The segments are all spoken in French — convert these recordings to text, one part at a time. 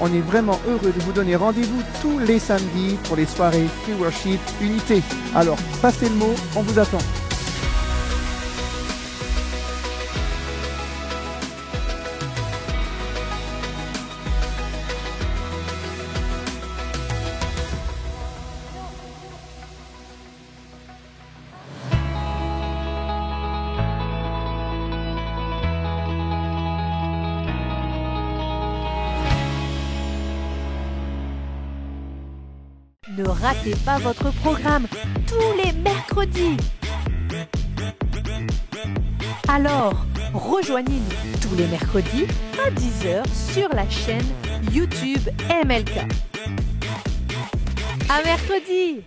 On est vraiment heureux de vous donner rendez-vous tous les samedis pour les soirées Free Worship Unité. Alors, passez le mot, on vous attend. Ne ratez pas votre programme tous les mercredis. Alors, rejoignez-nous tous les mercredis à 10h sur la chaîne YouTube MLK. À mercredi!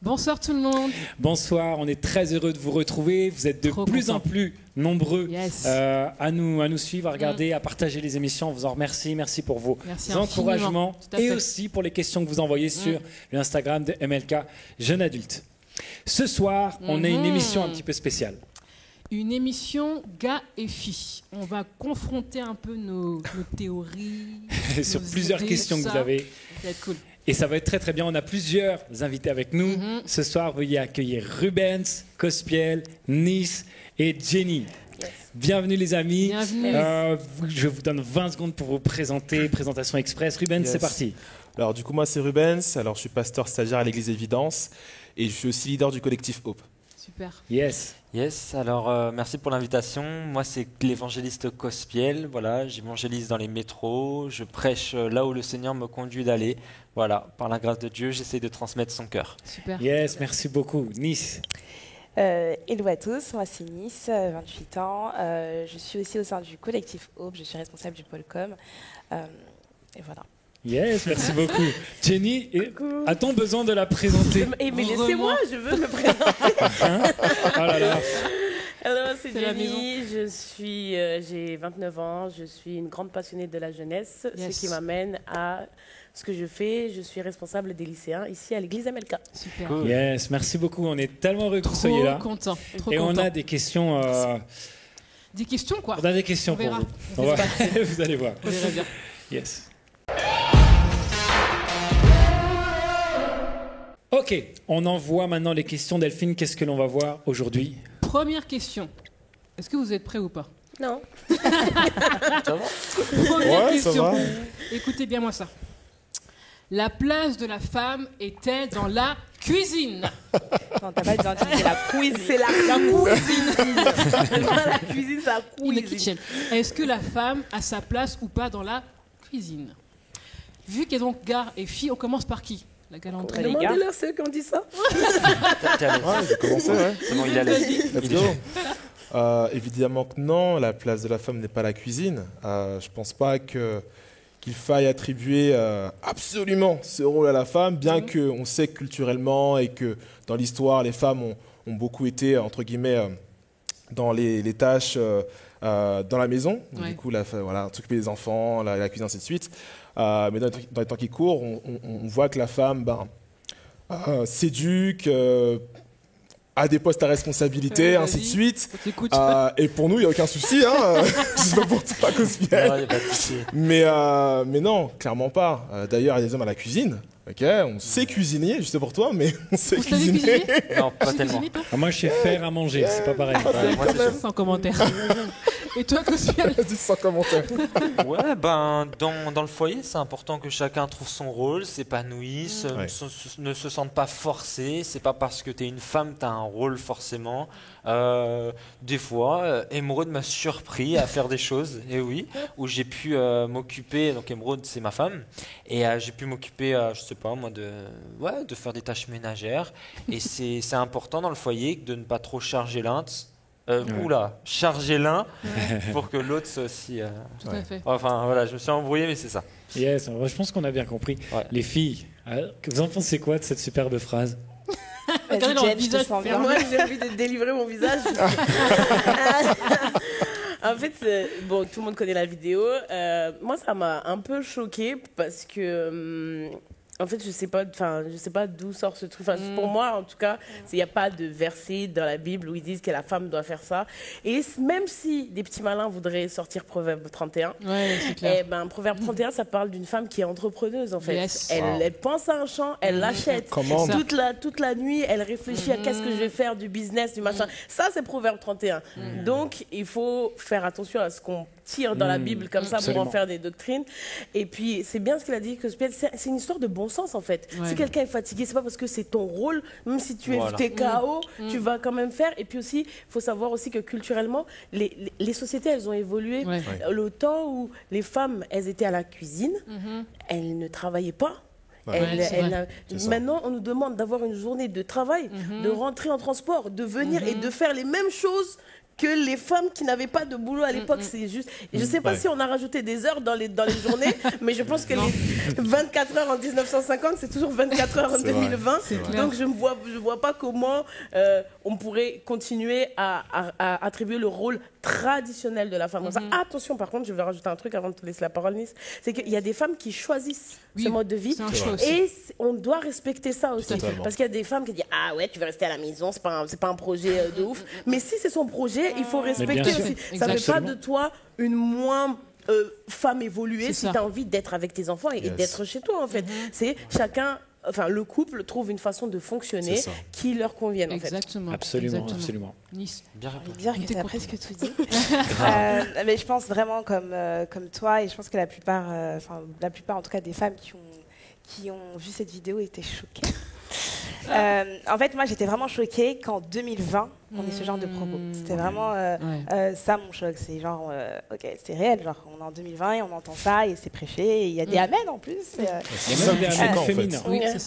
Bonsoir tout le monde. Bonsoir, on est très heureux de vous retrouver. Vous êtes de plus en plus nombreux à nous suivre, à regarder, à partager les émissions. On vous en remercie. Merci pour vos encouragements et aussi pour les questions que vous envoyez sur l'Instagram de MLK Jeune Adulte. Ce soir, on a une émission un petit peu spéciale. Une émission gars et filles. On va confronter un peu nos théories. Sur plusieurs questions que vous avez. Ça va être cool. Et ça va être très très bien. On a plusieurs invités avec nous. Ce soir, veuillez accueillir Rubens, Cospiel, Nice et Jenny. Yes. Bienvenue les amis. Bienvenue. Je vous donne 20 secondes pour vous présenter. Présentation express. Rubens, c'est parti. Alors du coup, moi c'est Rubens. Alors je suis pasteur stagiaire à l'église Évidence et je suis aussi leader du collectif Hope. Super. Yes. Yes, alors merci pour l'invitation. Moi c'est l'évangéliste Cospiel, voilà, j'évangélise dans les métros, je prêche là où le Seigneur me conduit d'aller. Voilà, par la grâce de Dieu, j'essaie de transmettre son cœur. Super. Yes, merci beaucoup. Nice. Hello à tous, moi c'est Nice, 28 ans. Je suis aussi au sein du collectif Hope, je suis responsable du Polcom. Et voilà. Yes, merci beaucoup. Jenny, a-t-on besoin de la présenter? Mais laissez-moi, je veux me présenter. Hein? Oh là là. Alors, c'est Jenny, j'ai 29 ans, je suis une grande passionnée de la jeunesse, ce qui m'amène à ce que je fais. Je suis responsable des lycéens ici à l'église MLK. Super. Cool. Yes, merci beaucoup. On est tellement heureux que vous soyez là. Trop content. On a des questions. Des questions quoi. On a des questions pour vous. Vous allez voir. On verra bien. Yes. Ok, on envoie maintenant les questions. Delphine, qu'est-ce que l'on va voir aujourd'hui? Première question. Est-ce que vous êtes prêts ou pas? Non. Ça va? Première question. Ça va. Écoutez bien moi ça. La place de la femme est-elle dans la cuisine? Non, t'as pas besoin de dire c'est la cuisine. C'est la cuisine. La cuisine, c'est la cuisine. Est-ce que la femme a sa place ou pas dans la cuisine? Vu qu'il y a donc gars et filles, on commence par qui? La galanterie. Demandez-leur ceux qui ont dit ça. J'ai commencé, ouais. C'est bon, il a Let's go. Évidemment que non, la place de la femme n'est pas la cuisine. Je pense pas qu'il faille attribuer absolument ce rôle à la femme, bien qu'on sait culturellement et que dans l'histoire, les femmes ont beaucoup été, entre guillemets, dans les tâches dans la maison. Donc, du coup, voilà, s'occuper des enfants, la cuisine, ainsi de suite. Mais dans les temps qui courent, on voit que la femme s'éduque, a des postes à responsabilité, ainsi de suite. Et pour nous, il n'y a aucun souci. Hein. Je sais pas pour toi, Cospiel. Mais non, clairement pas. D'ailleurs, il y a des hommes à la cuisine. Okay, on sait cuisiner, je sais pour toi, mais on sait cuisiner. Non, pas tellement. Moi, je sais faire à manger, c'est pas pareil. Sans commentaire. Et toi, Cospiel? Sans commentaire. Ouais, ben, dans le foyer, c'est important que chacun trouve son rôle, s'épanouisse, ne se sente pas forcé. C'est pas parce que tu es une femme, tu as un rôle forcément. Des fois, Émeraude m'a surpris à faire des choses, et oui, où j'ai pu m'occuper, donc Émeraude, c'est ma femme, et j'ai pu m'occuper, je sais pas moi, de faire des tâches ménagères. Et c'est important dans le foyer de ne pas trop charger l'un. Charger l'un pour que l'autre soit aussi. Tout à fait. Enfin voilà, je me suis embrouillé, mais c'est ça. Yes, je pense qu'on a bien compris. Ouais. Les filles, vous en pensez quoi de cette superbe phrase? Regardez dans le visage. Moi, j'ai envie de délivrer mon visage. En fait, bon, tout le monde connaît la vidéo. Moi, ça m'a un peu choquée parce que. En fait, je sais pas d'où sort ce truc. Enfin, pour moi, en tout cas, il n'y a pas de verset dans la Bible où ils disent que la femme doit faire ça. Et même si des petits malins voudraient sortir Proverbe 31, c'est clair. Proverbe 31, ça parle d'une femme qui est entrepreneuse, en fait. Yes. Elle pense à un champ, elle l'achète. Toute la nuit, elle réfléchit à qu'est-ce que je vais faire, du business, du machin. Ça, c'est Proverbe 31. Donc, il faut faire attention à ce qu'on tire dans la Bible comme ça pour en faire des doctrines. Et puis, c'est bien ce qu'il a dit, que c'est une histoire de bon sens, en fait. Si quelqu'un est fatigué, c'est pas parce que c'est ton rôle, même si tu es KO, tu vas quand même faire. Et puis aussi, il faut savoir aussi que culturellement, les sociétés, elles ont évolué. Le temps où les femmes, elles étaient à la cuisine, elles ne travaillaient pas. Maintenant, on nous demande d'avoir une journée de travail, de rentrer en transport, de venir et de faire les mêmes choses que les femmes qui n'avaient pas de boulot à l'époque. C'est juste. Et je ne sais pas si on a rajouté des heures dans les journées, mais je pense que les 24 heures en 1950, c'est toujours 24 heures en 2020. Donc je ne vois pas comment on pourrait continuer à attribuer le rôle traditionnel de la femme. Attention, par contre, je vais rajouter un truc avant de te laisser la parole, Nice. C'est qu'il y a des femmes qui choisissent ce mode de vie. Et on doit respecter ça aussi. Parce qu'il y a des femmes qui disent « Ah ouais, tu veux rester à la maison, c'est pas un projet de ouf. » Mais si c'est son projet, il faut respecter aussi. Ça ne fait pas de toi une moins femme évoluée si tu as envie d'être avec tes enfants et d'être chez toi, en fait. C'est chacun... Enfin, le couple trouve une façon de fonctionner qui leur convienne. Exactement. En fait. Absolument. Nice. Bien que tu as presque tout dit. Mais je pense vraiment comme toi, et je pense que la plupart en tout cas des femmes qui ont vu cette vidéo étaient choquées. En fait, moi, j'étais vraiment choquée qu'en 2020, on ait ce genre de propos. C'était vraiment ça mon choc. C'est genre, ok, c'est réel. Genre, on est en 2020 et on entend ça et c'est prêché. Et il y a des amens en plus. Il y a même des amens féminins.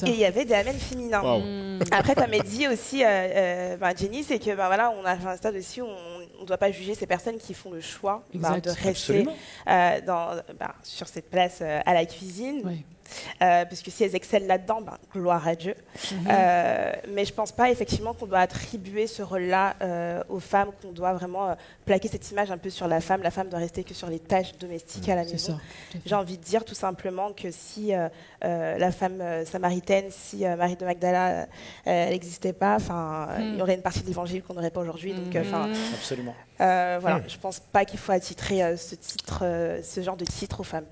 Et il y avait des amens féminins. Wow. Après, comme elle dit aussi, Jenny, c'est que on a un stade aussi où on ne doit pas juger ces personnes qui font le choix de rester sur cette place à la cuisine. Oui. Parce que si elles excellent là-dedans, gloire à Dieu. Mais je pense pas effectivement qu'on doit attribuer ce rôle-là aux femmes, qu'on doit vraiment plaquer cette image un peu sur la femme. La femme doit rester que sur les tâches domestiques à la maison. J'ai envie de dire tout simplement que si la femme samaritaine, si Marie de Magdala, elle n'existait pas, il y aurait une partie de l'évangile qu'on n'aurait pas aujourd'hui. Donc, absolument. Je pense pas qu'il faut attitrer ce genre de titre aux femmes.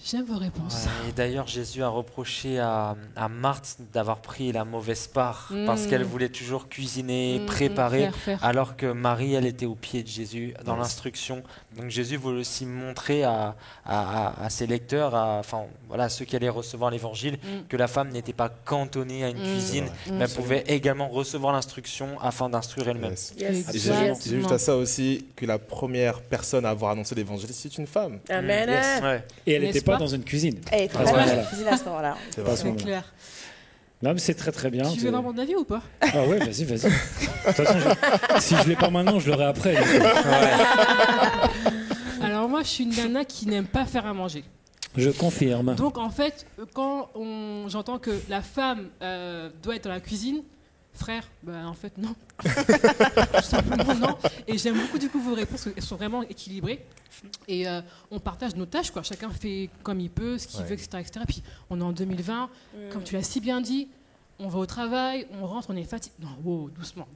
J'aime vos réponses. Et d'ailleurs, Jésus a reproché à Marthe d'avoir pris la mauvaise part parce qu'elle voulait toujours cuisiner, préparer, alors que Marie, elle était au pied de Jésus dans l'instruction. Donc Jésus voulait aussi montrer à ses lecteurs, à ceux qui allaient recevoir l'évangile, que la femme n'était pas cantonnée à une cuisine, mais elle pouvait également recevoir l'instruction afin d'instruire elle-même. C'est juste à ça aussi que la première personne à avoir annoncé l'évangile, c'est une femme. Amen. Et elle n'était pas dans une cuisine. Elle était pas dans une cuisine à ce moment-là. C'est clair. Non, mais c'est très très bien. Tu veux avoir mon avis ou pas? Ah ouais, vas-y. De toute façon, si je l'ai pas maintenant, je l'aurai après. Alors moi, je suis une nana qui n'aime pas faire à manger. Je confirme. Donc en fait, quand j'entends que la femme doit être dans la cuisine, frère, en fait non. Tout simplement non. Et j'aime beaucoup du coup vos réponses, elles sont vraiment équilibrées. Et on partage nos tâches, quoi. Chacun fait comme il peut, ce qu'il veut, etc., etc. Puis on est en 2020, comme tu l'as si bien dit, on va au travail, on rentre, on est fatigué. Non, wow, doucement.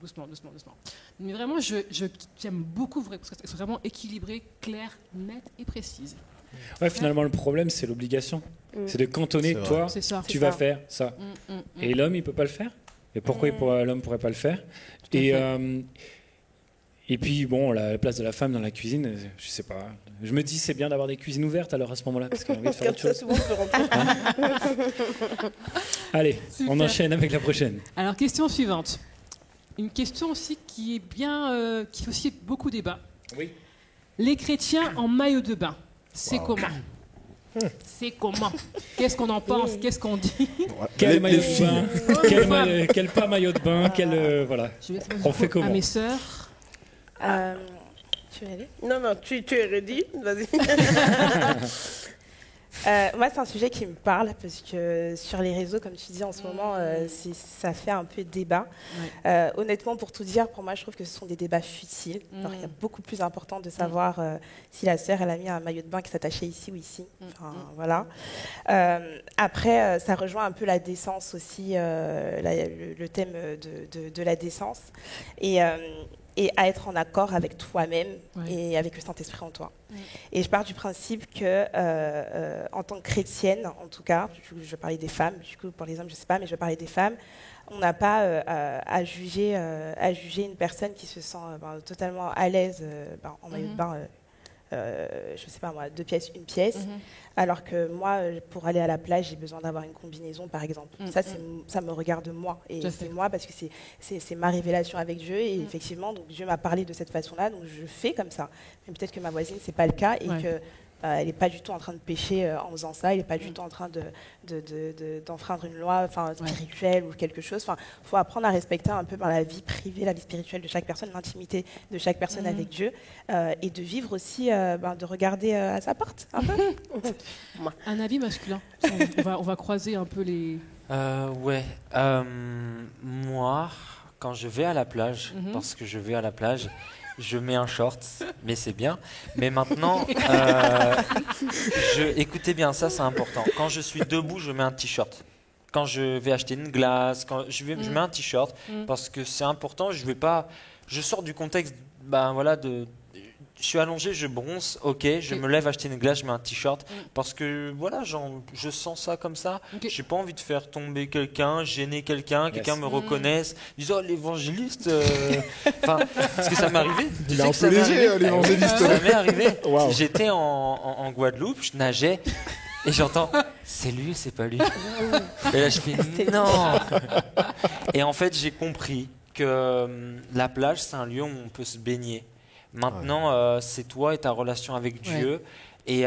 Mais vraiment, j'aime beaucoup vos réponses, parce qu'elles sont vraiment équilibrées, claires, nettes et précises. Ouais, finalement, le problème, c'est l'obligation. C'est de cantonner, toi, tu vas faire ça. Et l'homme, il peut pas le faire. Et pourquoi l'homme pourrait pas le faire? Et Et puis, bon, la place de la femme dans la cuisine, je sais pas. Je me dis, c'est bien d'avoir des cuisines ouvertes alors à ce moment-là, parce qu'on a envie de faire autre chose. Allez, super. On enchaîne avec la prochaine. Alors, question suivante. Une question aussi qui est bien, qui fait aussi beaucoup débat. Oui. Les chrétiens en maillot de bain, c'est comment ? C'est comment ? Qu'est-ce qu'on en pense ? Qu'est-ce qu'on dit ? Quel maillot de bain ? Quel pas maillot de bain ? Voilà. On fait comment ? À mes sœurs. Tu veux aller ? Non, tu es ready ? Vas-y. Moi, c'est un sujet qui me parle parce que sur les réseaux, comme tu dis en ce moment, ça fait un peu débat. Ouais. Honnêtement, pour tout dire, pour moi, je trouve que ce sont des débats futiles. Alors, il y a beaucoup plus important de savoir si la sœur elle a mis un maillot de bain qui s'attachait ici ou ici. Enfin, voilà. Après, ça rejoint un peu la décence aussi, le thème de la décence. Et à être en accord avec toi-même et avec le Saint-Esprit en toi. Et je pars du principe que, en tant que chrétienne, en tout cas, je parlais des femmes, du coup pour les hommes je ne sais pas, mais je parlais des femmes, on n'a pas à juger une personne qui se sent totalement à l'aise en maillot de bain, je ne sais pas moi, 2 pièces, 1 pièce, alors que moi, pour aller à la plage, j'ai besoin d'avoir une combinaison, par exemple. Ça me regarde moi, et c'est moi parce que c'est ma révélation avec Dieu, et effectivement, donc Dieu m'a parlé de cette façon-là, donc je fais comme ça. Mais peut-être que ma voisine, c'est pas le cas, et que elle n'est pas du tout en train de pécher en faisant ça, elle n'est pas du tout en train d'enfreindre une loi spirituelle ou quelque chose. Enfin, faut apprendre à respecter un peu la vie privée, la vie spirituelle de chaque personne, l'intimité de chaque personne avec Dieu, et de vivre aussi, de regarder à sa porte un peu. Un avis masculin. On va croiser un peu les... Moi, quand je vais à la plage, parce que je vais à la plage, je mets un short, mais c'est bien. Mais maintenant, écoutez bien, ça c'est important. Quand je suis debout, je mets un t-shirt. Quand je vais acheter une glace, je mets un t-shirt parce que c'est important. Je sors du contexte, je suis allongé, je bronze, je me lève acheter une glace, je mets un t-shirt parce que je sens ça comme ça. J'ai pas envie de faire tomber quelqu'un, gêner quelqu'un me reconnaisse, disent oh l'évangéliste, parce que ça m'est arrivé. Il est un peu léger l'évangéliste. Ça m'est arrivé. Wow. J'étais en Guadeloupe, je nageais et j'entends c'est lui, c'est pas lui. Et là je fais non. Et en fait j'ai compris que la plage c'est un lieu où on peut se baigner. Maintenant, c'est toi et ta relation avec Dieu. Et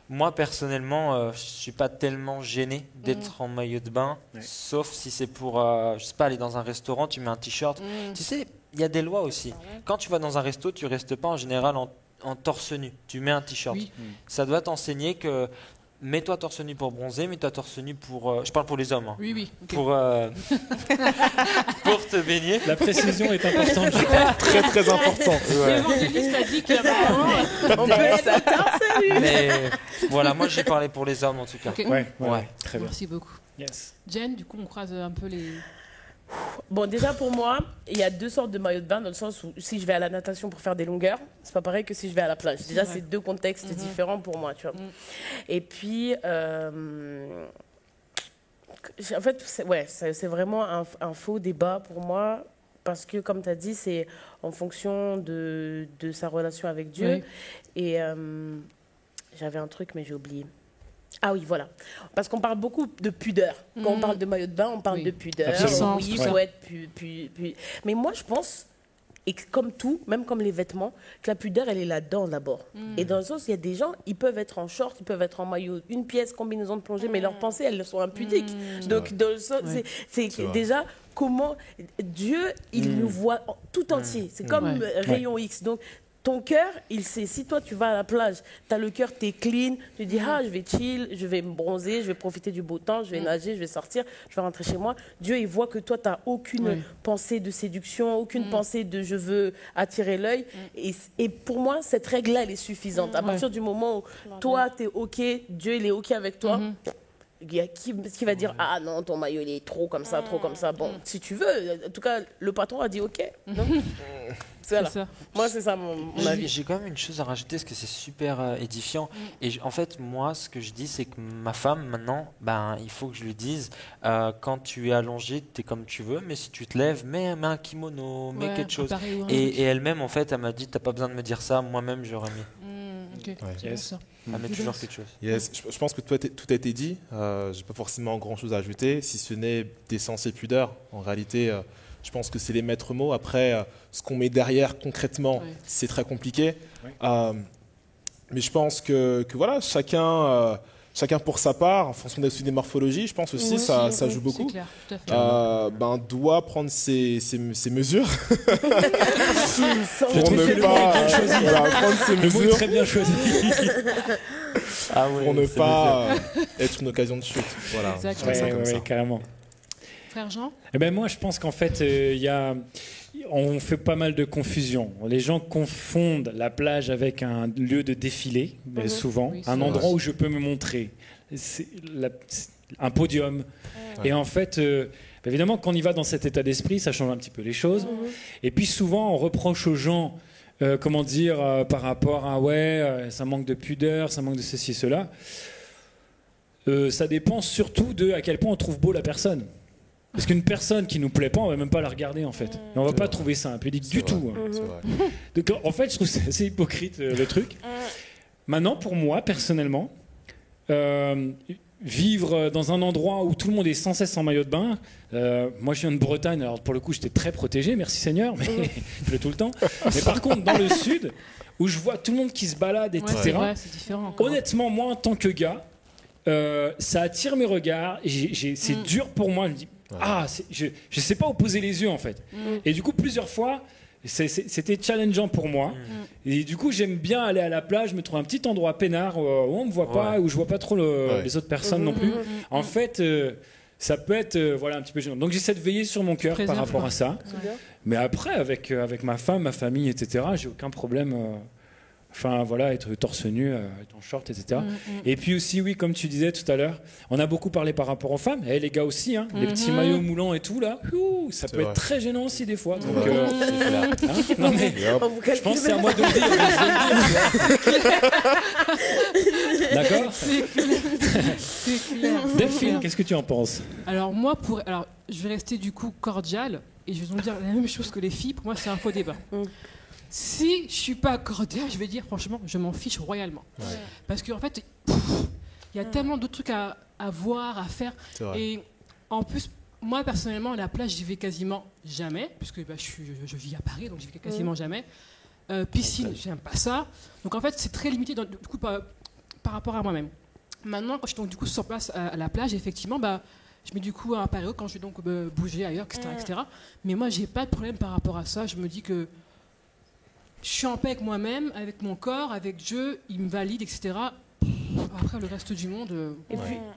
moi, personnellement, je ne suis pas tellement gêné d'être en maillot de bain, sauf si c'est pour, je sais pas, aller dans un restaurant, tu mets un t-shirt. Tu sais, il y a des lois aussi. Quand tu vas dans un resto, tu ne restes pas en général en torse nu. Tu mets un t-shirt. Ça doit t'enseigner que... Mets-toi torse nu pour bronzer, mets-toi torse nu pour... je parle pour les hommes. Hein. Oui. Okay. Pour te baigner. La précision est importante. Très, très important. L'évangéliste a dit qu'on peut être torse nu. Mais voilà, moi j'ai parlé pour les hommes en tout cas. Okay. Ouais, très bien. Merci beaucoup. Yes. Jen, du coup, on croise un peu les... Bon, déjà pour moi, il y a 2 sortes de maillots de bain dans le sens où si je vais à la natation pour faire des longueurs, c'est pas pareil que si je vais à la plage. Déjà, c'est 2 contextes différents pour moi, tu vois. Et puis, en fait, c'est vraiment un faux débat pour moi parce que, comme tu as dit, c'est en fonction de sa relation avec Dieu. Oui. Et j'avais un truc, mais j'ai oublié. Ah oui, voilà. Parce qu'on parle beaucoup de pudeur. Quand on parle de maillot de bain, on parle de pudeur. Absolument. Il faut être Mais moi, je pense, et comme tout, même comme les vêtements, que la pudeur, elle est là-dedans d'abord. Et dans le sens, il y a des gens, ils peuvent être en short, ils peuvent être en maillot, 1 pièce, combinaison de plongée, mais leurs pensées, elles sont impudiques. Donc, dans le sens, c'est déjà comment Dieu, il nous voit tout entier. C'est comme rayon X. Donc, ton cœur, il sait, si toi tu vas à la plage, tu as le cœur, tu es clean, tu dis je vais chill, je vais me bronzer, je vais profiter du beau temps, je vais nager, je vais sortir, je vais rentrer chez moi. Dieu, il voit que toi, tu n'as aucune pensée de séduction, aucune pensée de je veux attirer l'œil. Et pour moi, cette règle-là, elle est suffisante. À partir du moment où toi, tu es OK, Dieu, il est OK avec toi, il y a qui va dire ah non, ton maillot il est trop comme ça, trop comme ça. Bon, si tu veux, en tout cas, le patron a dit ok. C'est ça. Moi, c'est ça mon avis. J'ai quand même une chose à rajouter parce que c'est super édifiant. Et en fait, moi, ce que je dis, c'est que ma femme, maintenant, il faut que je lui dise quand tu es allongé, tu es comme tu veux, mais si tu te lèves, mets un kimono, mets quelque chose. Et elle-même, en fait, elle m'a dit t'as pas besoin de me dire ça, moi-même, j'aurais mis. Okay. Yes. Elle met toujours quelque chose. Yes. Je pense que tout a été dit. J'ai pas forcément grand-chose à ajouter, si ce n'est décence et pudeur. En réalité. Je pense que c'est les maîtres mots. Après, ce qu'on met derrière concrètement, c'est très compliqué. Mais je pense que voilà, chacun pour sa part, en fonction des morphologies, je pense aussi ça joue beaucoup. Clair, tout à fait. Doit prendre ses mesures pour ne pas prendre ses mesures. Le mot est très bien choisi. Pour ne pas être une occasion de chute. Voilà. Oui, carrément. Frère Jean ? Moi, je pense qu'en fait, on fait pas mal de confusion. Les gens confondent la plage avec un lieu de défilé, souvent, un endroit où je peux me montrer, un podium. Et en fait, évidemment, quand on y va dans cet état d'esprit, ça change un petit peu les choses. Et puis souvent, on reproche aux gens, par rapport à ça manque de pudeur, ça manque de ceci, cela. Ça dépend surtout de à quel point on trouve beau la personne. Parce qu'une personne qui nous plaît pas, on va même pas la regarder en fait. Et on va pas trouver ça impudique du tout. Donc en fait, je trouve que c'est assez hypocrite le truc. Maintenant, pour moi, personnellement, vivre dans un endroit où tout le monde est sans cesse en maillot de bain, moi je viens de Bretagne, alors pour le coup j'étais très protégé, merci Seigneur, mais je l'ai tout le temps. Mais par contre, dans le sud, où je vois tout le monde qui se balade, etc. C'est différent, honnêtement, moi en tant que gars, ça attire mes regards, c'est dur pour moi, je me dis je sais pas où poser les yeux en fait. Et du coup plusieurs fois c'était challengeant pour moi. Et du coup j'aime bien aller à la plage, me trouver un petit endroit peinard où on me voit pas, où je vois pas trop les autres personnes non plus. En fait ça peut être un petit peu gênant. Donc j'essaie de veiller sur mon cœur par rapport à ça. Mais après avec ma femme, ma famille, etc., j'ai aucun problème. Être torse nu, être en short, etc. Et puis aussi, oui, comme tu disais tout à l'heure, on a beaucoup parlé par rapport aux femmes, et les gars aussi, les petits maillots moulants et tout, là, ça peut être très gênant aussi des fois. Donc, non, mais, je pense que c'est à moi de le dire. D'accord ? C'est clair. Delphine, qu'est-ce que tu en penses ? Alors, moi, je vais rester du coup cordial, et je vais vous dire la même chose que les filles. Pour moi, c'est un faux débat. Si je suis pas cordial, je vais dire franchement, je m'en fiche royalement. Parce qu'en fait, il y a tellement d'autres trucs à voir, à faire. Et en plus, moi personnellement, la plage, j'y vais quasiment jamais, puisque je vis à Paris, donc j'y vais quasiment jamais. Piscine, j'aime pas ça. Donc en fait, c'est très limité du coup, par rapport à moi-même. Maintenant, quand je suis donc, du coup sur place à la plage, effectivement, je mets du coup un pareo quand je vais donc bouger ailleurs, etc. Mais moi, j'ai pas de problème par rapport à ça. Je me dis que je suis en paix avec moi-même, avec mon corps, avec Dieu, il me valide, etc. Après, le reste du monde...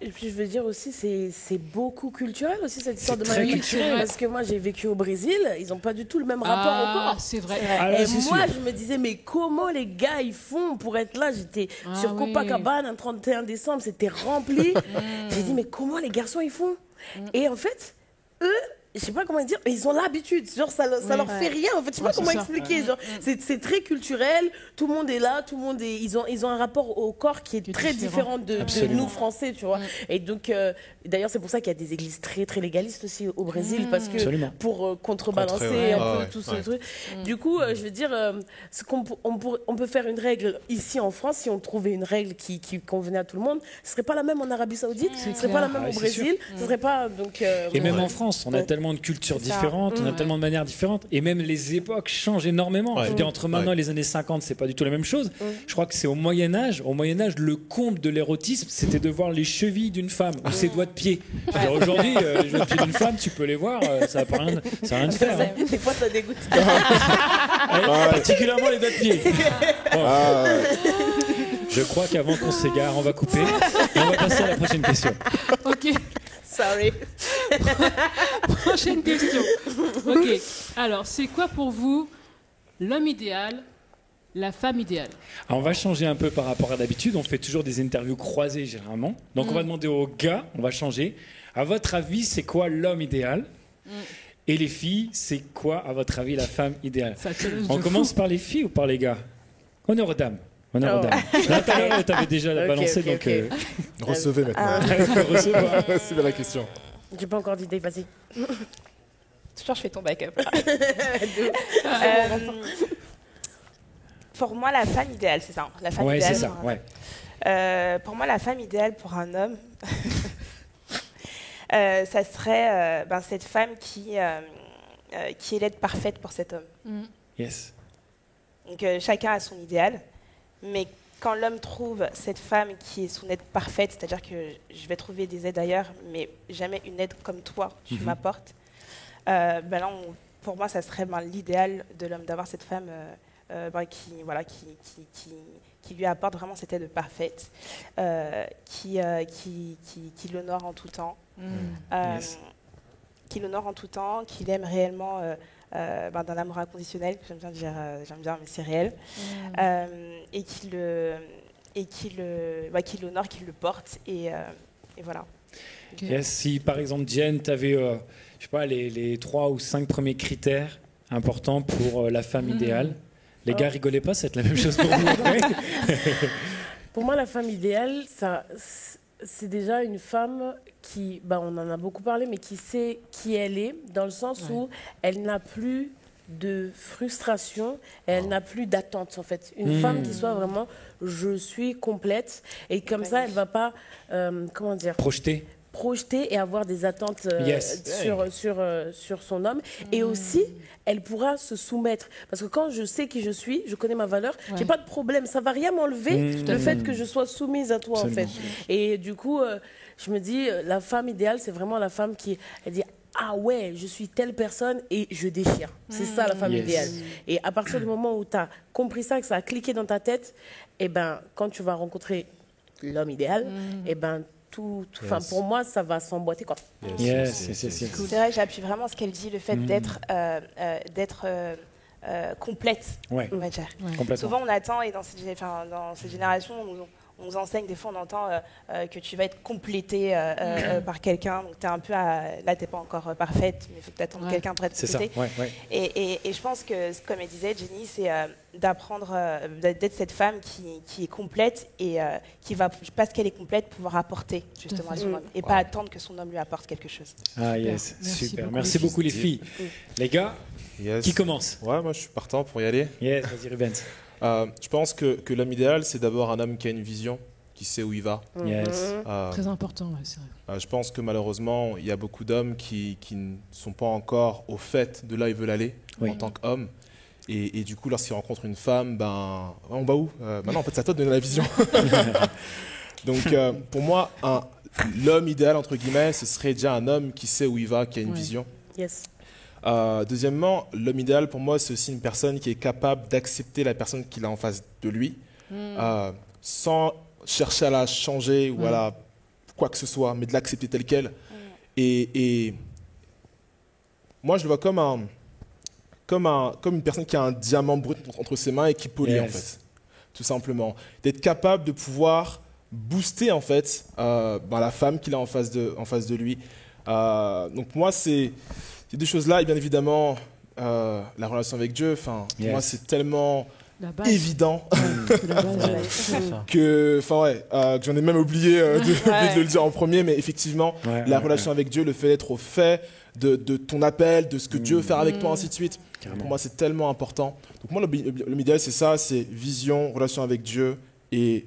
Et puis, je veux dire aussi, c'est beaucoup culturel aussi, cette histoire de maillot. Parce que moi, j'ai vécu au Brésil, ils n'ont pas du tout le même rapport au corps. C'est vrai. Et moi, je me disais, mais comment les gars, ils font pour être là ? J'étais sur Copacabana, un 31 décembre, c'était rempli. J'ai dit, mais comment les garçons, ils font ? Et en fait, eux... Je sais pas comment dire, mais ils ont l'habitude, genre ça leur fait rien en fait, je sais pas comment expliquer, genre c'est très culturel, tout le monde est là, ils ont un rapport au corps qui est très différent de nous Français, tu vois. Et donc d'ailleurs c'est pour ça qu'il y a des églises très très légalistes aussi au Brésil parce que pour contrebalancer un peu tout ce truc. Du coup, je veux dire on peut faire une règle ici en France, si on trouvait une règle qui convenait à tout le monde, ce serait pas la même en Arabie Saoudite, ce serait pas la même au Brésil, ce serait pas donc et même en France, on a tellement de cultures différentes, on a tellement de manières différentes, et même les époques changent énormément. Je veux dire, entre maintenant et les années 50, c'est pas du tout la même chose. Je crois que c'est au Moyen-Âge. Au Moyen-Âge, le comble de l'érotisme, c'était de voir les chevilles d'une femme ou ses doigts de pied. Aujourd'hui, les doigts de pied d'une femme, tu peux les voir, ça n'a rien de faire. Des fois, ça dégoûte. Particulièrement les doigts de pied. Je crois qu'avant qu'on s'égare, on va couper et on va passer à la prochaine question. Ok. Sorry. Prochaine question. Ok. Alors, c'est quoi pour vous l'homme idéal la femme idéale? Alors, on va changer un peu par rapport à d'habitude. On fait toujours des interviews croisées généralement. Donc on va demander aux gars, on va changer. À votre avis, c'est quoi l'homme idéal? Et les filles, c'est quoi, à votre avis, la femme idéale? On commence par les filles ou par les gars? Honneur aux dames. Honneur aux dames. Là, tout à l'heure, tu avais déjà balancé, donc... Recevez maintenant. C'est la question. J'ai pas encore d'idée, vas-y. Toujours, je fais ton backup. Pour moi, la femme idéale, c'est ça. La femme idéale, c'est ça. Ouais. Pour moi, la femme idéale pour un homme, ça serait cette femme qui est l'aide parfaite pour cet homme. Yes. Donc chacun a son idéal, mais quand l'homme trouve cette femme qui est son aide parfaite, c'est-à-dire que je vais trouver des aides ailleurs, mais jamais une aide comme toi, tu m'apportes, là, pour moi, ça serait l'idéal de l'homme, d'avoir cette femme qui lui apporte vraiment cette aide parfaite, qui l'honore en tout temps, qui l'honore en tout temps, qui l'aime réellement d'un amour inconditionnel, j'aime bien dire, mais c'est réel, et qui l'honore, qui le porte, et voilà. Yes, si par exemple Jen, tu avais je sais pas, les 3 ou 5 premiers critères importants pour la femme idéale. Les gars, rigolez pas, c'est la même chose pour vous après. Pour moi, la femme idéale, c'est déjà une femme qui, on en a beaucoup parlé, mais qui sait qui elle est, dans le sens où elle n'a plus de frustration, elle n'a plus d'attente en fait. Une femme qui soit vraiment, je suis complète, et comme ça, elle ne va pas, projeter et avoir des attentes sur son homme. Et aussi, elle pourra se soumettre. Parce que quand je sais qui je suis, je connais ma valeur, j'ai pas de problème. Ça va rien m'enlever le fait que je sois soumise à toi, en fait. Et du coup, je me dis, la femme idéale, c'est vraiment la femme qui elle dit, ah ouais, je suis telle personne et je déchire. C'est ça la femme idéale. Et à partir du moment où tu as compris ça, que ça a cliqué dans ta tête, et quand tu vas rencontrer l'homme idéal, pour moi, ça va s'emboîter, quoi. C'est vrai, j'appuie vraiment ce qu'elle dit, le fait d'être complète, on va dire. Souvent, on attend, et dans cette génération, on nous enseigne, des fois on entend que tu vas être complétée par quelqu'un, donc tu es un peu là t'es pas encore parfaite, mais il faut que tu attendes quelqu'un pour être complétée. Et je pense que, comme elle disait, Jenny, c'est d'apprendre, d'être cette femme qui est complète et qui va, parce qu'elle est complète, pouvoir apporter justement à son homme, et pas attendre que son homme lui apporte quelque chose. Ah yes, super. Merci beaucoup les filles. Les gars, qui commence? Ouais, moi je suis partant pour y aller. Yes, vas-y Rubens. Je pense que l'homme idéal, c'est d'abord un homme qui a une vision, qui sait où il va. Très important, c'est vrai. Je pense que malheureusement, il y a beaucoup d'hommes qui ne sont pas encore au fait de là où ils veulent aller en tant qu'homme. Et du coup, lorsqu'ils rencontrent une femme, on va où? Non, en fait, c'est à toi de donner la vision. Donc, pour moi, l'homme idéal, entre guillemets, ce serait déjà un homme qui sait où il va, qui a une vision. Deuxièmement, l'homme idéal, pour moi, c'est aussi une personne qui est capable d'accepter la personne qu'il a en face de lui, sans chercher à la changer ou à la quoi que ce soit, mais de l'accepter telle qu'elle. Et moi, je le vois comme une personne qui a un diamant brut entre ses mains et qui polie, en fait, tout simplement. D'être capable de pouvoir booster, en fait, la femme qu'il a en face de lui. Donc moi, c'est ces deux choses-là, et bien évidemment, la relation avec Dieu, pour moi, c'est tellement évident que j'en ai même oublié de le dire en premier, mais effectivement, la relation avec Dieu, le fait d'être au fait de ton appel, de ce que Dieu veut faire avec toi, ainsi de suite, pour moi, c'est tellement important. Donc moi, l'homme idéal, c'est ça, c'est vision, relation avec Dieu, et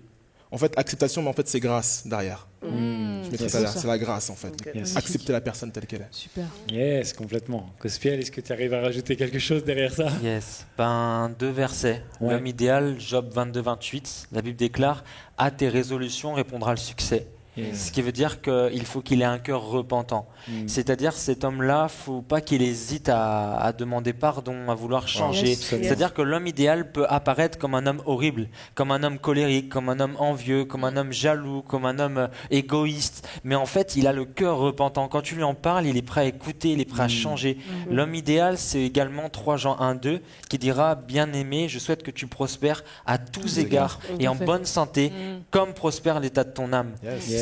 en fait, acceptation, mais en fait, c'est grâce derrière. Je mettrais ça là, c'est la grâce en fait. Accepter la personne telle qu'elle est. Super. Yes, complètement. Cospiel, est-ce que tu arrives à rajouter quelque chose derrière ça? Yes. 2 versets. L'homme idéal, Job 22-28, la Bible déclare: à tes résolutions répondra le succès, Ce qui veut dire qu'il faut qu'il ait un cœur repentant. C'est-à-dire cet homme-là, faut pas qu'il hésite à demander pardon, à vouloir changer. C'est-à-dire que l'homme idéal peut apparaître comme un homme horrible, comme un homme colérique, comme un homme envieux, comme un homme jaloux, comme un homme égoïste. Mais en fait, il a le cœur repentant. Quand tu lui en parles, il est prêt à écouter, il est prêt à changer. L'homme idéal, c'est également 3 Jean 1-2 qui dira « Bien-aimé, je souhaite que tu prospères à tous égards et en bonne santé, comme prospère l'état de ton âme. »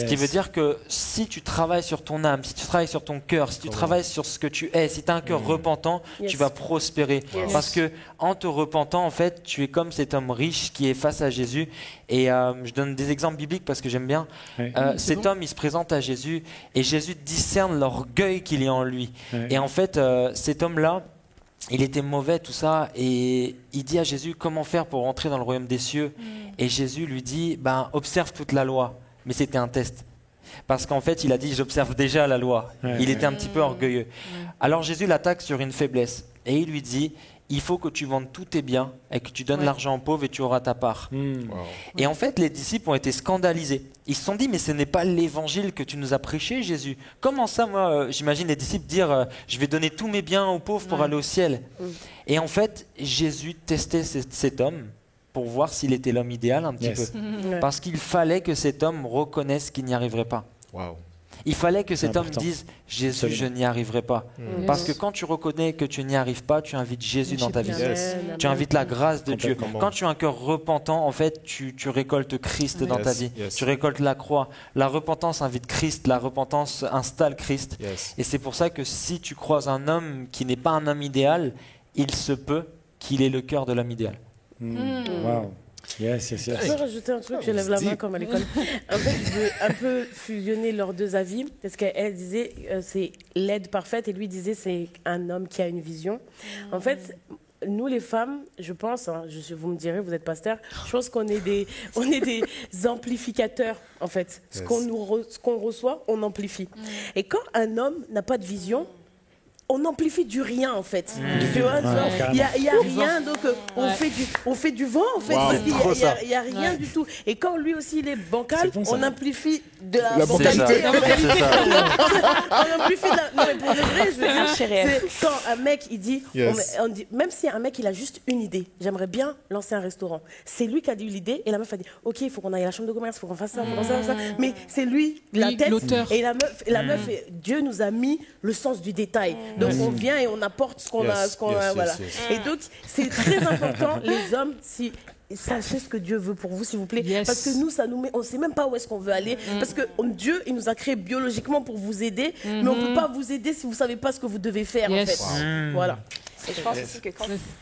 Ce qui veut dire que si tu travailles sur ton âme, si tu travailles sur ton cœur, si tu travailles sur ce que tu es, si tu as un cœur repentant, tu vas prospérer. Parce que en te repentant, en fait, tu es comme cet homme riche qui est face à Jésus. Et je donne des exemples bibliques parce que j'aime bien. Cet homme, il se présente à Jésus et Jésus discerne l'orgueil qu'il y a en lui. Et en fait, cet homme-là, il était mauvais, tout ça, et il dit à Jésus comment faire pour rentrer dans le royaume des cieux. Et Jésus lui dit, observe toute la loi. Mais c'était un test. Parce qu'en fait, il a dit, j'observe déjà la loi. Il était un petit peu orgueilleux. Alors Jésus l'attaque sur une faiblesse. Et il lui dit, il faut que tu vendes tous tes biens et que tu donnes l'argent aux pauvres et tu auras ta part. Et en fait, les disciples ont été scandalisés. Ils se sont dit, mais ce n'est pas l'évangile que tu nous as prêché, Jésus. Comment ça, moi, j'imagine les disciples dire, je vais donner tous mes biens aux pauvres pour aller au ciel. Et en fait, Jésus testait cet homme pour voir s'il était l'homme idéal un petit peu. Parce qu'il fallait que cet homme reconnaisse qu'il n'y arriverait pas. Il fallait que cet homme dise « Jésus, je n'y arriverai pas ». Parce que quand tu reconnais que tu n'y arrives pas, tu invites Jésus dans ta vie. Tu invites la grâce de Dieu. Quand tu as un cœur repentant, en fait, tu récoltes Christ dans ta vie. Tu récoltes la croix. La repentance invite Christ. La repentance installe Christ. Et c'est pour ça que si tu croises un homme qui n'est pas un homme idéal, il se peut qu'il ait le cœur de l'homme idéal. Wow. Je peux rajouter un truc, je lève la main comme à l'école. En fait, je veux un peu fusionner leurs deux avis, parce qu'elle disait c'est l'aide parfaite, et lui disait c'est un homme qui a une vision. En fait, nous les femmes, je pense, vous me direz, vous êtes pasteur, je pense qu'on est des amplificateurs, en fait. Ce qu'on reçoit, on amplifie. Et quand un homme n'a pas de vision, on amplifie du rien en fait. Tu vois, il y a rien, donc on fait du vent en fait, parce qu'il y a rien du tout. Et quand lui aussi il est bancal, on amplifie de la bancalité. On amplifie de la... Non mais pour le vrai, je veux dire, c'est quand un mec il dit, on dit, même si un mec il a juste une idée, j'aimerais bien lancer un restaurant. C'est lui qui a eu l'idée et la meuf a dit, ok, il faut qu'on aille à la chambre de commerce, il faut qu'on fasse ça, ça. Mais c'est lui la tête et la meuf, Dieu nous a mis le sens du détail. Donc on vient et on apporte ce qu'on a, voilà. Et donc c'est très important, les hommes, sachez ce que Dieu veut pour vous, s'il vous plaît, parce que nous, ça nous met, on ne sait même pas où est-ce qu'on veut aller, parce que Dieu, il nous a créés biologiquement pour vous aider, mais on ne peut pas vous aider si vous ne savez pas ce que vous devez faire, en fait. Voilà. Et je pense aussi que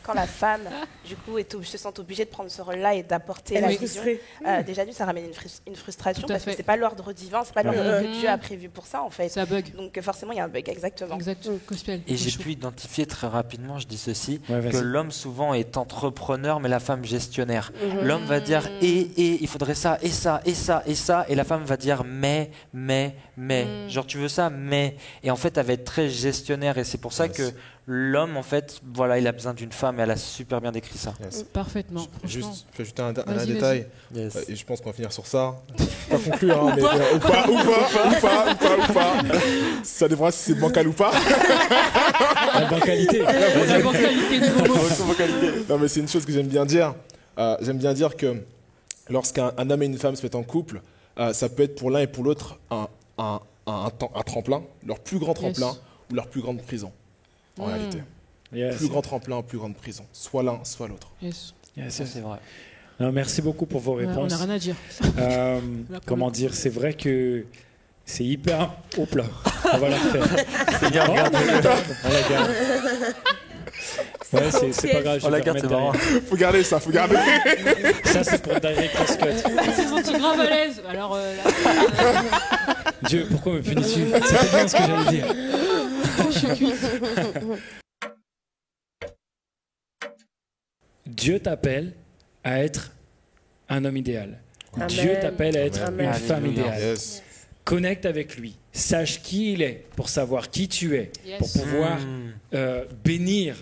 quand la femme, du coup, se sent obligée de prendre ce rôle-là et d'apporter la vision, déjà, ça ramène une frustration parce que c'est pas l'ordre divin, c'est pas l'ordre que Dieu a prévu pour ça, en fait. Ça bug. Donc forcément, il y a un bug, exactement. Et j'ai pu identifier très rapidement, je dis ceci, que l'homme souvent est entrepreneur, mais la femme gestionnaire. L'homme va dire il faudrait ça, et ça, et ça, et ça, et la femme va dire mais. Genre, tu veux ça, mais. Et en fait, elle va être très gestionnaire, et c'est pour ça que l'homme, en fait, voilà, il a besoin d'une femme, et elle a super bien décrit ça. Parfaitement. Juste, je vais ajouter un détail, et je pense qu'on va finir sur ça. Pas conclure, hein, mais ou pas. Ça dépendra si c'est bancal ou pas. La bancalité. Non, mais c'est une chose que j'aime bien dire. J'aime bien dire que lorsqu'un homme et une femme se mettent en couple, ça peut être pour l'un et pour l'autre un tremplin, leur plus grand tremplin ou leur plus grande prison. En réalité. Plus grand tremplin ou plus grande prison. Soit l'un, soit l'autre. Ça, c'est vrai. Non, merci beaucoup pour vos réponses. On n'a rien à dire. Comment dire, c'est vrai que c'est hyper... Hop là, on va la refaire. C'est bien, regarde. On la garde. Ouais, c'est pas grave, je vais la garder. Faut garder ça, faut garder. Ça, c'est pour Direct Scott. C'est senti grave à l'aise. Alors Dieu, pourquoi me punis-tu? C'était bien ce que j'allais dire. Dieu t'appelle à être un homme idéal. Amen. Dieu t'appelle à être une femme idéale. Connecte avec lui. Sache qui il est pour savoir qui tu es, pour pouvoir bénir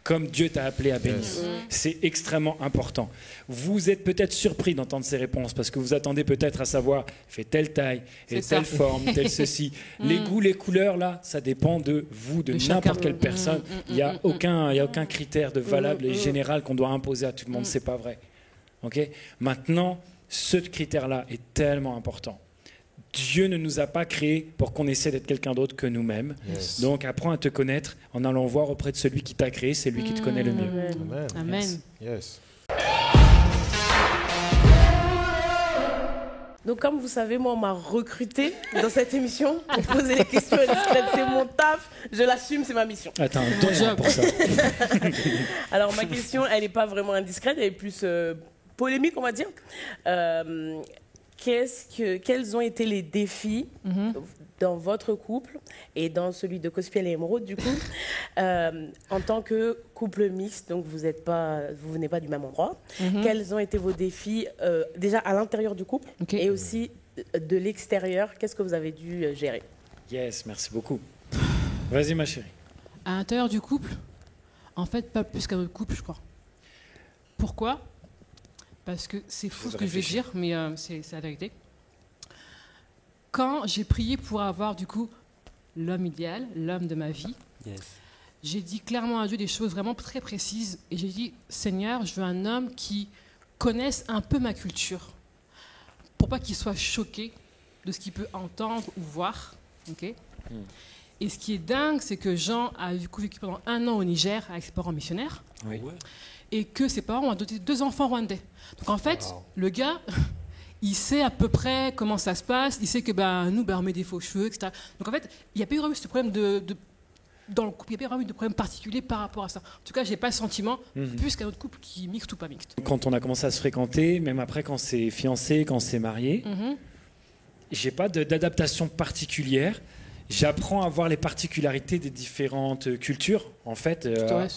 comme Dieu t'a appelé à bénir. C'est extrêmement important. Vous êtes peut-être surpris d'entendre ces réponses parce que vous attendez peut-être à savoir, fait telle taille, et telle forme, tel ceci. Les goûts, les couleurs, là, ça dépend de vous, de n'importe quelle personne. Il n'y a aucun critère de valable et général qu'on doit imposer à tout le monde. C'est pas vrai. Okay? Maintenant, ce critère-là est tellement important. Dieu ne nous a pas créés pour qu'on essaie d'être quelqu'un d'autre que nous-mêmes. Yes. Donc apprends à te connaître en allant voir auprès de celui qui t'a créé, c'est lui qui te connaît le mieux. Amen. Amen. Yes. Donc comme vous savez, moi on m'a recruté dans cette émission pour poser les questions indiscrètes. C'est mon taf, je l'assume, c'est ma mission. Attends, ton job pour ça. Alors ma question, elle n'est pas vraiment indiscrète, elle est plus polémique, on va dire. Quels ont été les défis dans votre couple et dans celui de Cospiel et Émeraude, du coup, en tant que couple mixte, donc vous venez pas du même endroit. Quels ont été vos défis déjà à l'intérieur du couple et aussi de l'extérieur? Qu'est-ce que vous avez dû gérer? Yes, merci beaucoup. Vas-y ma chérie. À l'intérieur du couple, en fait, pas plus qu'à notre couple, je crois. Pourquoi? Parce que c'est fou ce que je vais dire, mais c'est la vérité. Quand j'ai prié pour avoir, du coup, l'homme idéal, l'homme de ma vie, j'ai dit clairement à Dieu des choses vraiment très précises. Et j'ai dit, Seigneur, je veux un homme qui connaisse un peu ma culture, pour pas qu'il soit choqué de ce qu'il peut entendre ou voir. Okay? Et ce qui est dingue, c'est que Jean a du coup vécu pendant 1 an au Niger avec ses parents missionnaires. Oui. Et que ses parents ont adopté 2 enfants rwandais. Donc en fait, le gars, il sait à peu près comment ça se passe, il sait que nous, on met des faux cheveux, etc. Donc en fait, il n'y a pas eu vraiment ce problème dans le couple, il n'y a pas vraiment eu de problème particulier par rapport à ça. En tout cas, je n'ai pas le sentiment, plus qu'un autre couple qui est mixte ou pas mixte. Quand on a commencé à se fréquenter, même après quand c'est fiancé, quand c'est marié, j'ai pas d'adaptation particulière. J'apprends à voir les particularités des différentes cultures, en fait,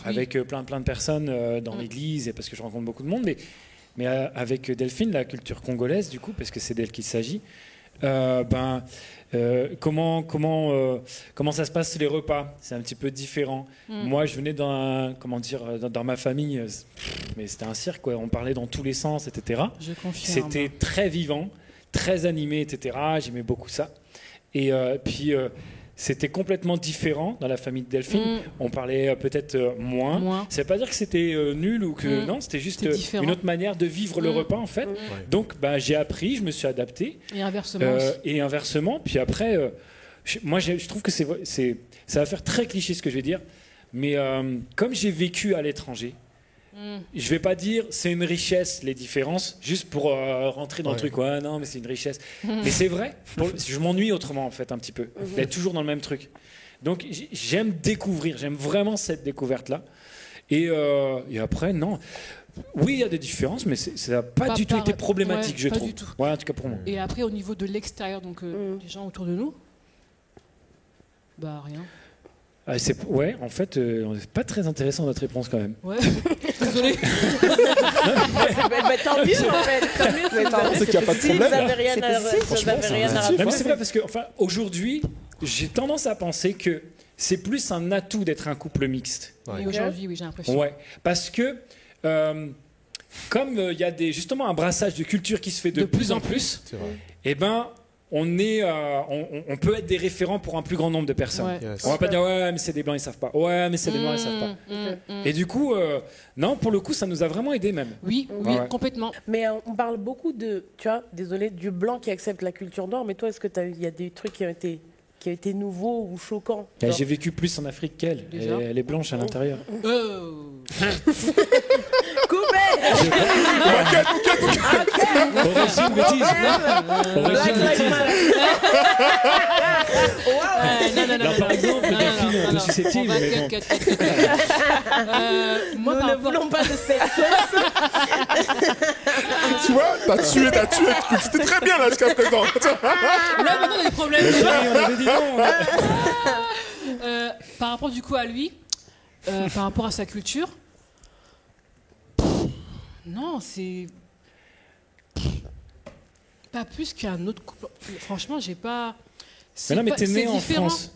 avec plein de personnes dans l'église, et parce que je rencontre beaucoup de monde, mais avec Delphine, la culture congolaise, du coup, parce que c'est d'elle qu'il s'agit, comment ça se passe les repas? C'est un petit peu différent. Moi, je venais dans ma famille, mais c'était un cirque, quoi. On parlait dans tous les sens, etc. Je confirme. C'était très vivant, très animé, etc. J'aimais beaucoup ça. Et puis, c'était complètement différent dans la famille de Delphine. On parlait peut-être moins. Ça ne veut pas dire que c'était nul ou que... Non, c'était juste une autre manière de vivre le repas, en fait. Donc, j'ai appris, je me suis adapté. Et inversement. Puis après, moi, je trouve que ça va faire très cliché ce que je vais dire. Mais comme j'ai vécu à l'étranger, je vais pas dire c'est une richesse les différences juste pour rentrer dans le truc non mais c'est une richesse mais c'est vrai je m'ennuie autrement en fait un petit peu d'être toujours dans le même truc donc j'aime découvrir, j'aime vraiment cette découverte là et après non oui il y a des différences mais ça n'a pas du tout été problématique je trouve en tout cas pour moi. Et après au niveau de l'extérieur donc des gens autour de nous rien. En fait, c'est pas très intéressant notre réponse quand même. Ouais, désolé. Tant mieux en fait. C'est qu'il n'y a pas de problème. Vous n'avez rien à raconter. Mais c'est vrai parce que aujourd'hui, j'ai tendance à penser que c'est plus un atout d'être un couple mixte. Et aujourd'hui, oui, j'ai l'impression. Ouais, parce que comme il y a justement un brassage de culture qui se fait de plus en plus, on peut être des référents pour un plus grand nombre de personnes. On va pas dire mais c'est des blancs ils savent pas. Mais c'est des blancs ils savent pas. Et du coup non pour le coup ça nous a vraiment aidé même. Oui, complètement. Mais on parle beaucoup du blanc qui accepte la culture noire. Mais toi est-ce que il y a des trucs qui ont été nouveaux ou choquants? J'ai vécu plus en Afrique qu'elle. Elle est blanche à l'intérieur. Coupé. Origine bêtise. Là, par exemple, Delphine est un peu susceptible. Nous ne voulons pas de cette sauce. Tu vois, t'as tué le truc. C'était très bien là jusqu'à présent. Là, maintenant, on a des problèmes. On avait dit non. Par rapport du coup à lui, par rapport à sa culture, non, c'est pas plus qu'un autre couple. Franchement, j'ai pas. Mais non, mais t'es né en France.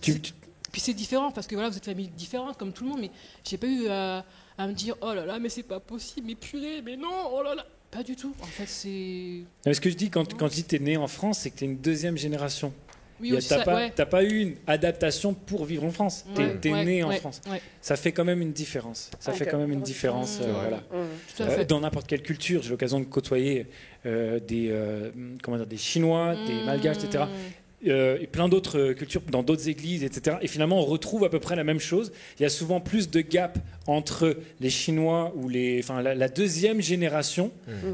Puis c'est différent parce que voilà, vous êtes famille différente comme tout le monde, mais j'ai pas eu à me dire oh là là, mais c'est pas possible, mais purée, mais non, oh là là. Pas du tout. En fait, c'est. Ce que je dis quand je dis t'es né en France, c'est que t'es une deuxième génération. Oui, t'as pas eu une adaptation pour vivre en France. T'es né en France. Ouais. Ça fait quand même une différence. Ça fait quand même une différence. Voilà. Dans n'importe quelle culture, j'ai l'occasion de côtoyer des Chinois, des Malgaches, etc. Et plein d'autres cultures, dans d'autres églises, etc. Et finalement, on retrouve à peu près la même chose. Il y a souvent plus de gap entre les Chinois ou la deuxième génération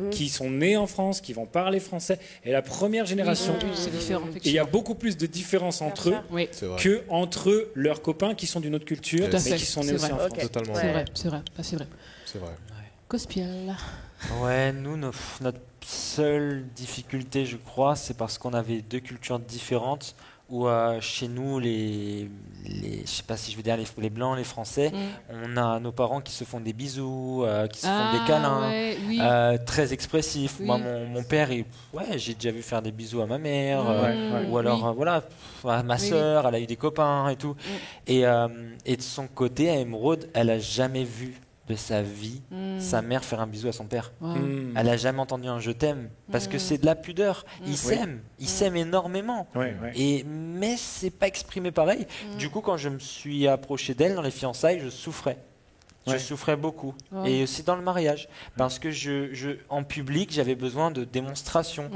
qui sont nés en France, qui vont parler français, et la première génération. C'est différent. Et il y a beaucoup plus de différences entre eux qu'entre leurs copains qui sont d'une autre culture, mais qui sont nés aussi en France. Totalement. C'est vrai. C'est vrai. Cospiel. Ouais, nous, notre seule difficulté, je crois, c'est parce qu'on avait deux cultures différentes. Où chez nous, je sais pas si je veux dire les Blancs, les Français, on a nos parents qui se font des bisous, qui se font des câlins, très expressifs. Oui. Moi, mon père, j'ai déjà vu faire des bisous à ma mère, ou alors à ma sœur, elle a eu des copains et tout. Et de son côté, à Émeraude, elle a jamais vu de sa vie sa mère faire un bisou à son père. Elle a jamais entendu un je t'aime parce que c'est de la pudeur. Ils s'aiment énormément. Mais c'est pas exprimé pareil. Du coup, quand je me suis approché d'elle dans les fiançailles, je souffrais. Je souffrais beaucoup. Et aussi dans le mariage. Parce que en public, j'avais besoin de démonstration.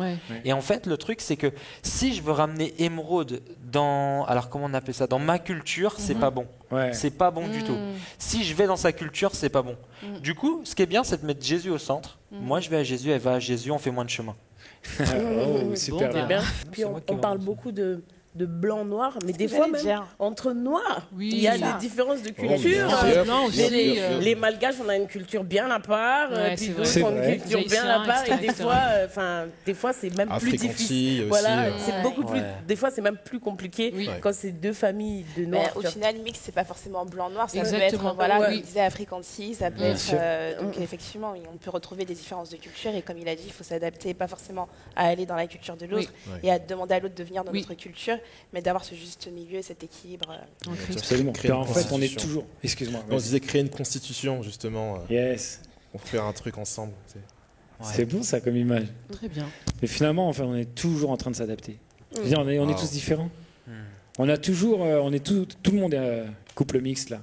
Et en fait, le truc, c'est que si je veux ramener Émeraude alors comment on appelle ça, dans ma culture, c'est pas bon. C'est pas bon du tout. Si je vais dans sa culture, c'est pas bon. Du coup, ce qui est bien, c'est de mettre Jésus au centre. Moi, je vais à Jésus, elle va à Jésus, on fait moins de chemin. Super bien. Puis on parle beaucoup de blanc-noir, mais des fois même entre noirs, il y a des différences de culture. Les Malgaches, on a une culture bien à part, puis d'autres ont une culture bien à part, et des fois c'est même plus difficile. C'est beaucoup plus. Des fois c'est même plus compliqué quand c'est deux familles de noirs. Au final, mix c'est pas forcément blanc-noir, ça peut être comme il disait Afrikansi, ça peut être donc effectivement, on peut retrouver des différences de culture et comme il a dit, il faut s'adapter, pas forcément à aller dans la culture de l'autre et à demander à l'autre de venir dans notre culture. Mais d'avoir ce juste milieu, cet équilibre. Absolument. En fait, on est toujours. Excuse-moi. On disait créer une constitution, justement. Pour faire un truc ensemble. C'est bon, ça, comme image. Très bien. Mais finalement, enfin, on est toujours en train de s'adapter. On est tous différents. On a toujours. Tout le monde est couple mixte, là.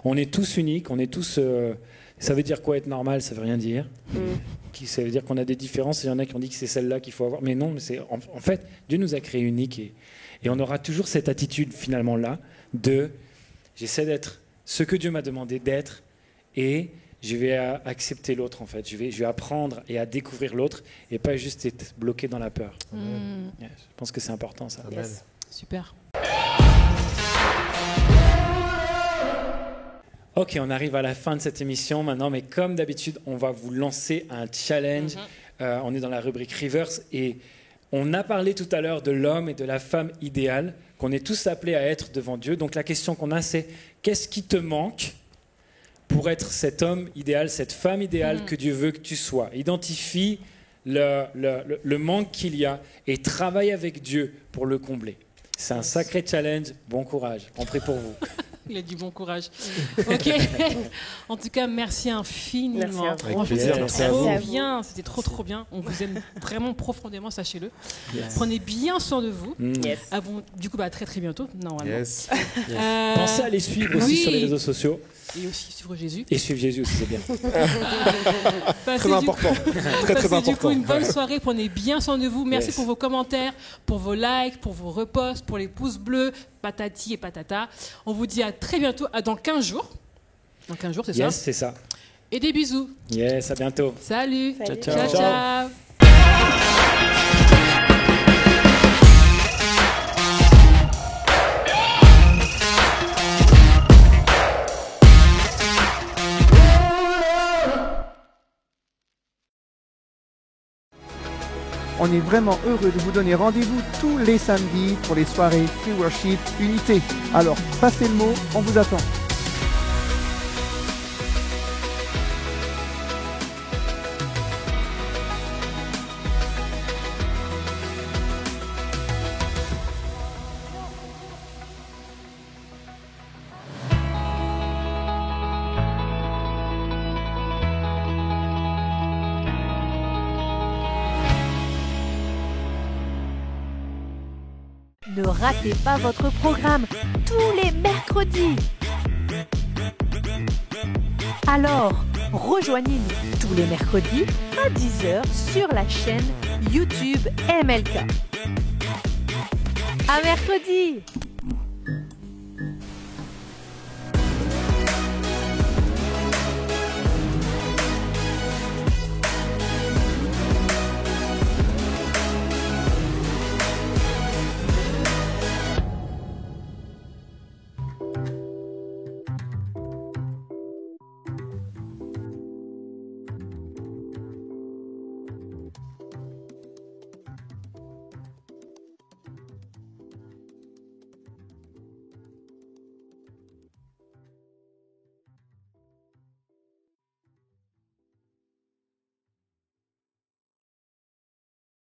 On est tous uniques, on est tous. Ça veut dire quoi être normal? Ça veut rien dire. Ça veut dire qu'on a des différences. Il y en a qui ont dit que c'est celle-là qu'il faut avoir. Mais non, en fait, Dieu nous a créés uniques et on aura toujours cette attitude finalement là de j'essaie d'être ce que Dieu m'a demandé d'être et je vais accepter l'autre en fait. Je vais apprendre et à découvrir l'autre et pas juste être bloqué dans la peur. Je pense que c'est important ça. Super. Ok, on arrive à la fin de cette émission maintenant, mais comme d'habitude, on va vous lancer un challenge. On est dans la rubrique Rivers et on a parlé tout à l'heure de l'homme et de la femme idéale, qu'on est tous appelés à être devant Dieu. Donc la question qu'on a, c'est qu'est-ce qui te manque pour être cet homme idéal, cette femme idéale que Dieu veut que tu sois? Identifie le manque qu'il y a et travaille avec Dieu pour le combler. C'est un sacré challenge. Bon courage. On prie pour vous. Il a dit bon courage. Ok. En tout cas, merci infiniment. Merci à vous. C'était trop bien. C'était trop bien. On vous aime vraiment profondément, sachez-le. Prenez bien soin de vous. Du coup, très très bientôt. Normalement. Pensez à les suivre aussi sur les réseaux sociaux. Et aussi suivre Jésus. Et suivre Jésus aussi, c'est bien. Très important. Très important. Du coup, une bonne soirée. Prenez bien soin de vous. Merci pour vos commentaires, pour vos likes, pour vos reposts, pour les pouces bleus, patati et patata. On vous dit à très bientôt, dans 15 jours. Dans 15 jours, c'est ça? Yes, c'est ça. Et des bisous. Yes, à bientôt. Salut. Ciao, ciao. On est vraiment heureux de vous donner rendez-vous tous les samedis pour les soirées Free Worship Unité. Alors, passez le mot, on vous attend. Ne ratez pas votre programme tous les mercredis. Alors, rejoignez-nous tous les mercredis à 10h sur la chaîne YouTube MLK. À mercredi!